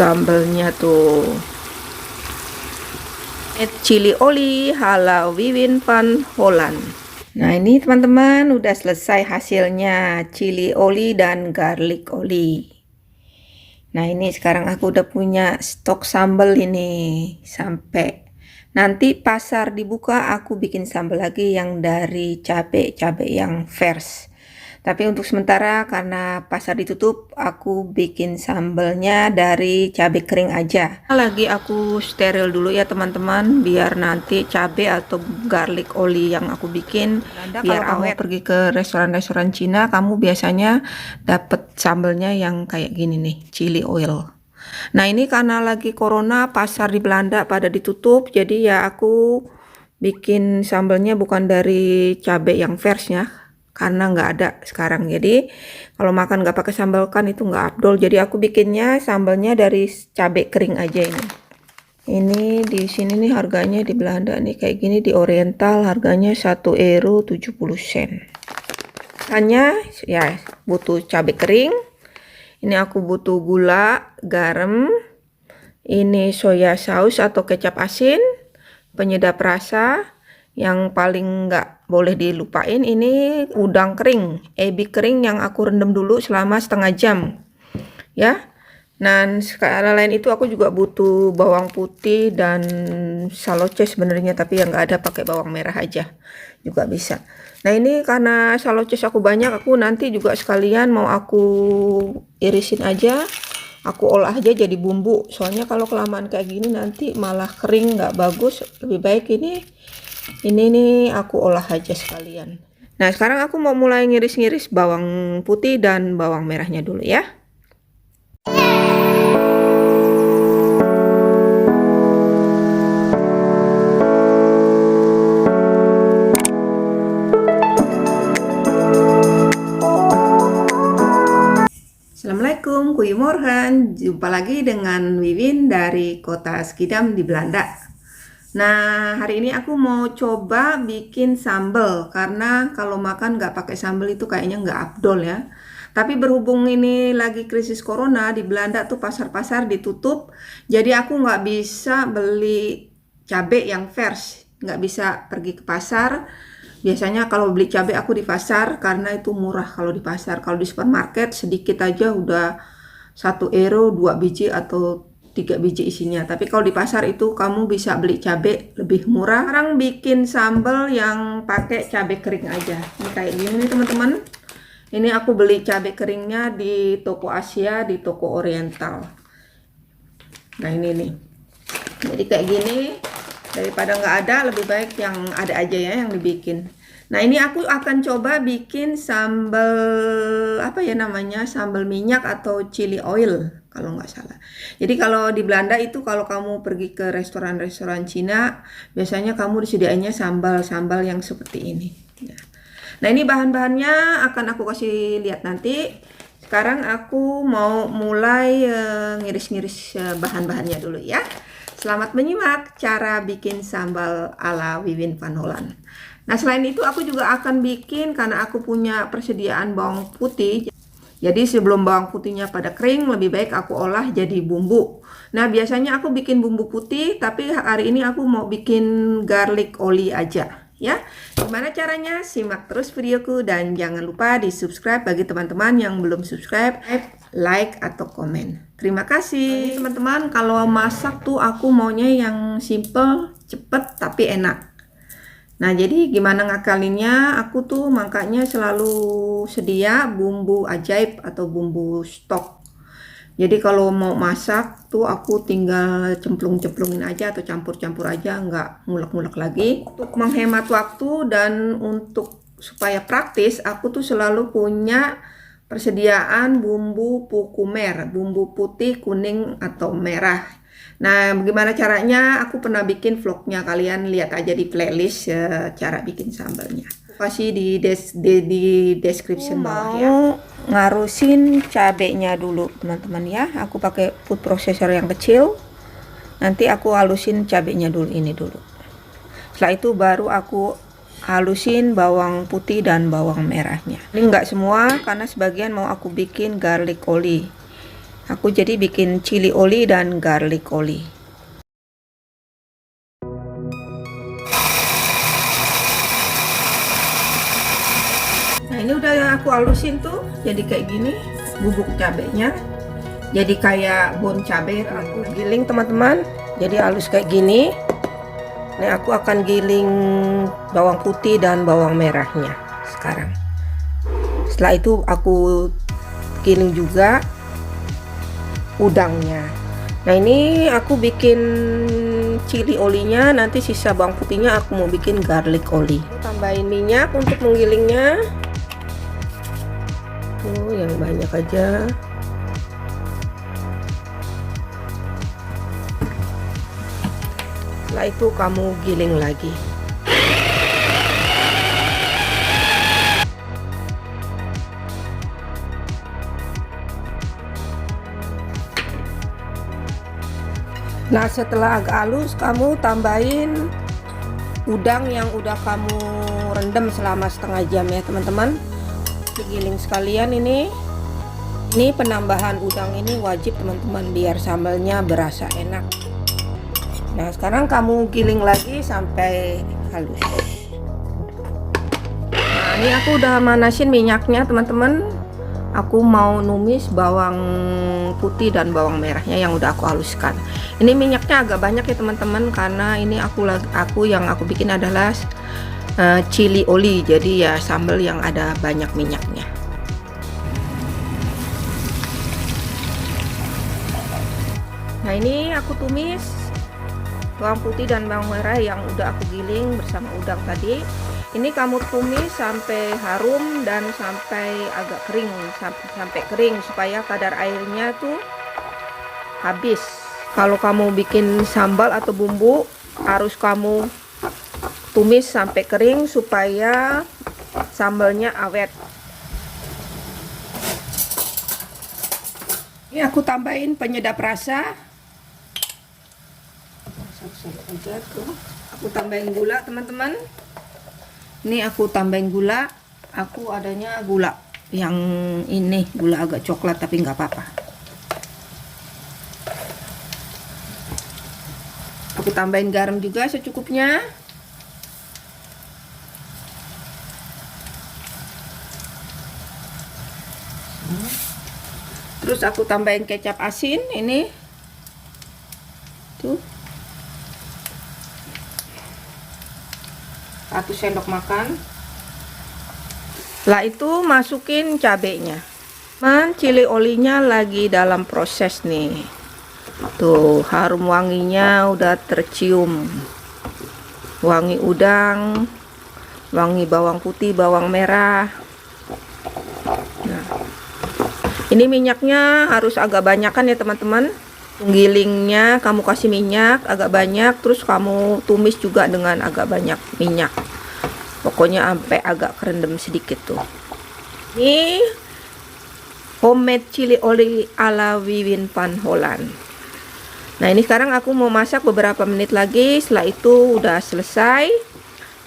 sambelnya tuh. Chili oli ala Wivin van Holland. Nah ini teman-teman udah selesai hasilnya, chili oli dan garlic oli. Nah ini sekarang aku udah punya stok sambal ini, sampai nanti pasar dibuka aku bikin sambal lagi yang dari cabai yang fresh. Tapi untuk sementara karena pasar ditutup, aku bikin sambalnya dari cabai kering aja. Lagi aku steril dulu ya teman-teman, biar nanti cabai atau garlic oli yang aku bikin, biar kamu pergi ke restoran-restoran Cina, kamu biasanya dapet sambalnya yang kayak gini nih, chili oil. Nah ini karena lagi corona, pasar di Belanda pada ditutup, jadi ya aku bikin sambalnya bukan dari cabai yang fresh ya, karena nggak ada sekarang. Jadi kalau makan nggak pakai sambal kan itu nggak afdol. Jadi aku bikinnya sambalnya dari cabai kering aja ini. Ini di sini nih harganya di Belanda nih kayak gini, di Oriental harganya 1,70 €. Hanya ya butuh cabai kering. Ini aku butuh gula, garam, ini soya saus atau kecap asin, penyedap rasa. Yang paling nggak boleh dilupain ini udang kering, ebi kering yang aku rendam dulu selama setengah jam ya. Dan sekali lain itu aku juga butuh bawang putih dan saloce sebenarnya, tapi yang nggak ada pakai bawang merah aja juga bisa. Nah ini karena saloce aku banyak, aku nanti juga sekalian mau aku irisin aja, aku olah aja jadi bumbu. Soalnya kalau kelamaan kayak gini nanti malah kering nggak bagus. Lebih baik ini nih aku olah aja sekalian. Nah sekarang aku mau mulai ngiris-ngiris bawang putih dan bawang merahnya dulu ya. Assalamualaikum, goedemorgen. Jumpa lagi dengan Wivin dari kota Schiedam di Belanda. Nah hari ini aku mau coba bikin sambal, karena kalau makan nggak pakai sambal itu kayaknya nggak afdol ya. Tapi berhubung ini lagi krisis corona di Belanda tuh, pasar-pasar ditutup, jadi aku nggak bisa beli cabai yang fresh, nggak bisa pergi ke pasar. Biasanya kalau beli cabai aku di pasar karena itu murah kalau di pasar. Kalau di supermarket sedikit aja udah 1 € 2 biji atau 3 biji isinya. Tapi kalau di pasar itu kamu bisa beli cabai lebih murah. Sekarang bikin sambal yang pakai cabai kering aja. Ini kayak gini nih teman-teman. Ini aku beli cabai keringnya di toko Asia, di toko Oriental. Nah ini nih. Jadi kayak gini, daripada nggak ada, lebih baik yang ada aja ya yang dibikin. Nah ini aku akan coba bikin sambal apa ya namanya, sambal minyak atau chili oil kalau nggak salah. Jadi kalau di Belanda itu kalau kamu pergi ke restoran-restoran Cina, biasanya kamu disediainnya sambal-sambal yang seperti ini. Nah ini bahan-bahannya akan aku kasih lihat nanti. Sekarang aku mau mulai ngiris-ngiris bahan-bahannya dulu ya. Selamat menyimak cara bikin sambal ala Wivin van Holland. Nah selain itu aku juga akan bikin, karena aku punya persediaan bawang putih. Jadi sebelum bawang putihnya pada kering, lebih baik aku olah jadi bumbu. Nah biasanya aku bikin bumbu putih, tapi hari ini aku mau bikin garlic oli aja ya. Gimana caranya? Simak terus videoku dan jangan lupa di subscribe bagi teman-teman yang belum subscribe, like atau komen. Terima kasih teman-teman. Kalau masak tuh aku maunya yang simple, cepet tapi enak. Nah jadi gimana ngakalinnya, aku tuh makanya selalu sedia bumbu ajaib atau bumbu stok. Jadi kalau mau masak tuh aku tinggal cemplung-cemplungin aja atau campur-campur aja, nggak ngulek-ngulek lagi. Untuk menghemat waktu dan untuk supaya praktis, aku tuh selalu punya persediaan bumbu pukumer, bumbu putih, kuning atau merah. Nah bagaimana caranya, aku pernah bikin vlognya, kalian lihat aja di playlist cara bikin sambalnya. Kasih di description bawah ya. Ngarusin cabenya dulu teman-teman ya. Aku pakai food processor yang kecil. Nanti aku halusin cabenya dulu, ini dulu. Setelah itu baru aku halusin bawang putih dan bawang merahnya. Ini enggak semua karena sebagian mau aku bikin garlic oli. Aku jadi bikin chili oli dan garlic oli. Nah, ini udah yang aku halusin tuh, jadi kayak gini bubuk cabenya. Jadi kayak bon cabai aku giling teman-teman. Jadi halus kayak gini. Nah, aku akan giling bawang putih dan bawang merahnya sekarang. Setelah itu aku giling juga udangnya. Nah, ini aku bikin chili olinya, nanti sisa bawang putihnya aku mau bikin garlic oli. Tambahin minyak untuk menggilingnya. Oh, yang banyak aja. Setelah itu kamu giling lagi. Nah, setelah agak halus, kamu tambahin udang yang udah kamu rendam selama setengah jam ya teman-teman. Digiling sekalian ini. Ini penambahan udang ini wajib teman-teman biar sambalnya berasa enak. Nah, sekarang kamu giling lagi sampai halus. Nah, ini aku udah manasin minyaknya teman-teman. Aku mau numis bawang putih dan bawang merahnya yang udah aku haluskan. Ini minyaknya agak banyak ya teman-teman, karena ini aku yang aku bikin adalah chili oli, jadi ya sambal yang ada banyak minyaknya. Nah, ini aku tumis bawang putih dan bawang merah yang udah aku giling bersama udang tadi. Ini kamu tumis sampai harum dan sampai agak kering, sampai kering supaya kadar airnya tuh habis. Kalau kamu bikin sambal atau bumbu harus kamu tumis sampai kering supaya sambalnya awet. Ini aku tambahin penyedap rasa. Aku tambahin gula teman-teman. Ini aku tambahin gula. Aku adanya gula yang ini, gula agak coklat tapi nggak apa-apa. Aku tambahin garam juga secukupnya. Terus aku tambahin kecap asin ini. Tuh. 1 sendok makan. Setelah itu masukin cabenya. Chili olinya lagi dalam proses nih. Tuh, harum wanginya udah tercium. Wangi udang, wangi bawang putih, bawang merah. Nah, ini minyaknya harus agak banyakan ya teman-teman. Gilingnya kamu kasih minyak agak banyak, terus kamu tumis juga dengan agak banyak minyak. Pokoknya sampai agak kerendam sedikit tuh. Ini homemade chili oli ala Wiwin van Holland. Nah, ini sekarang aku mau masak beberapa menit lagi. Setelah itu udah selesai.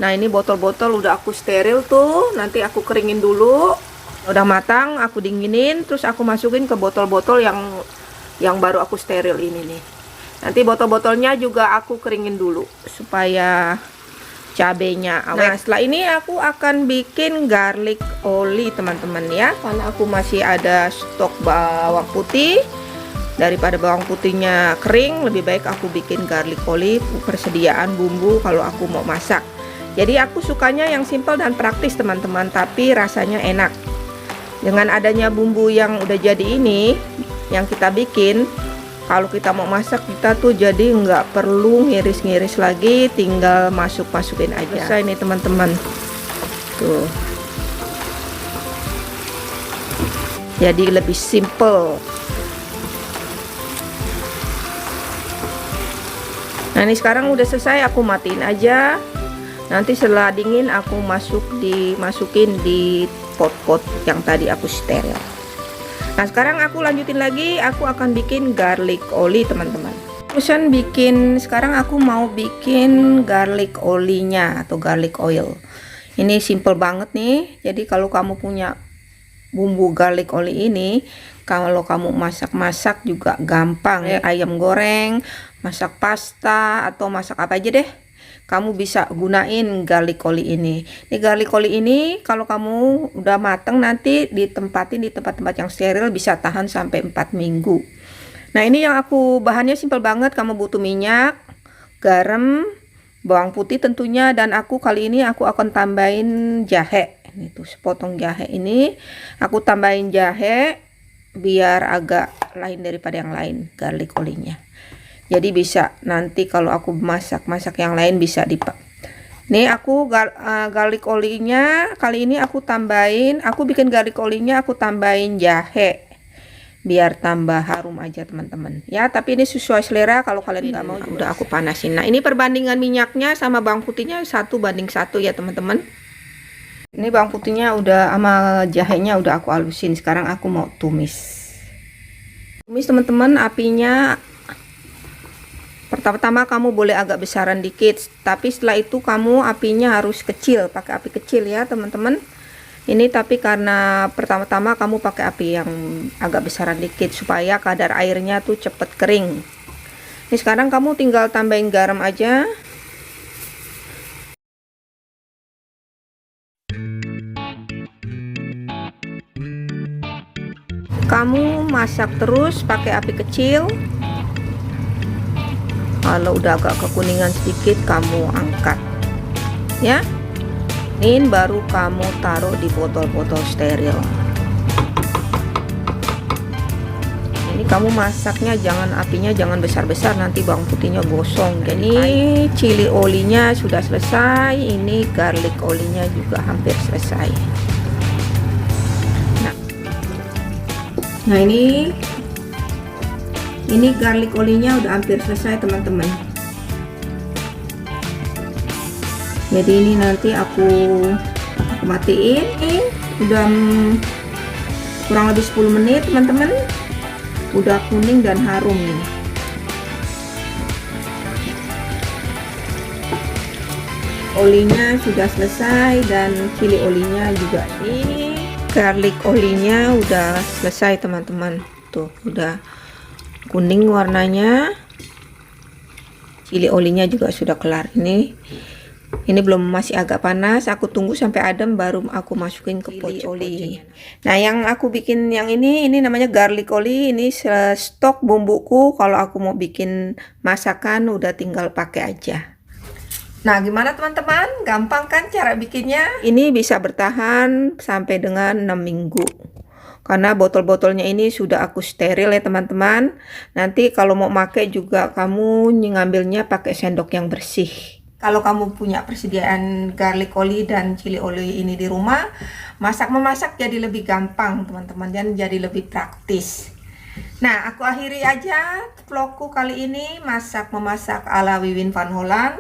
Nah, ini botol-botol udah aku steril tuh. Nanti aku keringin dulu. Udah matang, aku dinginin. Terus aku masukin ke botol-botol yang baru aku steril ini nih. Nanti botol-botolnya juga aku keringin dulu supaya cabenya awet. Nah, setelah ini aku akan bikin garlic oli teman-teman ya, karena aku masih ada stok bawang putih. Daripada bawang putihnya kering, lebih baik aku bikin garlic oli, persediaan bumbu kalau aku mau masak. Jadi aku sukanya yang simple dan praktis teman-teman, tapi rasanya enak. Dengan adanya bumbu yang udah jadi ini yang kita bikin, kalau kita mau masak kita tuh jadi nggak perlu ngiris-ngiris lagi, tinggal masukin aja. Selesai nih teman-teman. Tuh. Jadi lebih simple. Nah, ini sekarang udah selesai, aku matiin aja. Nanti setelah dingin aku masukin di pot-pot yang tadi aku steril. Nah, sekarang aku lanjutin lagi, aku akan bikin garlic oli teman-teman. Sekarang aku mau bikin garlic olinya atau garlic oil. Ini simple banget nih. Jadi kalau kamu punya bumbu garlic oli ini, Kalau kamu masak-masak juga gampang ya, ayam goreng, masak pasta atau masak apa aja deh, kamu bisa gunain garlic oli ini. Ini garlic oli ini kalau kamu udah mateng nanti ditempatin di tempat-tempat yang steril, bisa tahan sampai 4 minggu. Nah, ini yang aku bahannya simpel banget. Kamu butuh minyak, garam, bawang putih tentunya, dan aku kali ini aku akan tambahin jahe. Itu sepotong jahe ini aku tambahin jahe biar agak lain daripada yang lain garlic olinya. Jadi bisa nanti kalau aku masak-masak yang lain bisa nih aku garlic olinya kali ini aku bikin garlic olinya aku tambahin jahe biar tambah harum aja teman-teman ya, tapi ini sesuai selera. Kalau kalian nggak mau udah aku panasin. Nah, ini perbandingan minyaknya sama bawang putihnya 1:1 ya teman-teman. Ini bawang putihnya udah sama jahenya udah aku halusin. Sekarang aku mau tumis teman-teman. Apinya pertama-tama kamu boleh agak besaran dikit, tapi setelah itu kamu apinya harus kecil, pakai api kecil ya teman-teman. Ini tapi karena pertama-tama kamu pakai api yang agak besaran dikit supaya kadar airnya tuh cepet kering. Ini sekarang kamu tinggal tambahin garam aja. Kamu masak terus pakai api kecil. Kalau udah agak kekuningan sedikit kamu angkat ya. Ini baru kamu taruh di botol-botol steril. Ini kamu masaknya apinya jangan besar-besar, nanti bawang putihnya gosong. Ini chili olinya sudah selesai, ini garlic olinya juga hampir selesai. Nah ini garlic olinya udah hampir selesai teman-teman. Jadi ini nanti aku matiin. Udah kurang lebih 10 menit teman-teman, udah kuning dan harum nih. Olinya sudah selesai dan chili olinya juga. Ini garlic olinya udah selesai teman-teman, tuh udah kuning warnanya. Chili olinya juga sudah kelar. Ini belum, masih agak panas. Aku tunggu sampai adem baru aku masukin ke oli. Nah, yang aku bikin yang ini namanya garlic oli. Ini stok bumbuku. Kalau aku mau bikin masakan udah tinggal pakai aja. Nah, gimana teman-teman? Gampang kan cara bikinnya? Ini bisa bertahan sampai dengan 6 minggu. Karena botol-botolnya ini sudah aku steril ya teman-teman. Nanti kalau mau pakai juga kamu ngambilnya pakai sendok yang bersih. Kalau kamu punya persediaan garlic oli dan chili oli ini di rumah, memasak jadi lebih gampang teman-teman, dan jadi lebih praktis. Nah, aku akhiri aja vlogku kali ini memasak ala Wiwin van Holland.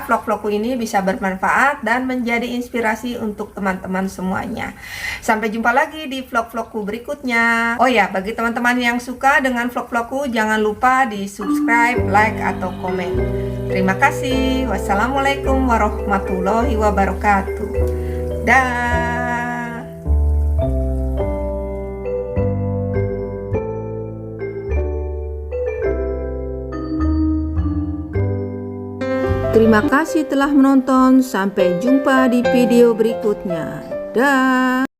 Vlog-vlogku ini bisa bermanfaat dan menjadi inspirasi untuk teman-teman semuanya. Sampai jumpa lagi di vlog-vlogku berikutnya. Oh ya, bagi teman-teman yang suka dengan vlog-vlogku, jangan lupa di subscribe, like, atau komen. Terima kasih. Wassalamualaikum warahmatullahi wabarakatuh. Dah. Terima kasih telah menonton. Sampai jumpa di video berikutnya. Dah.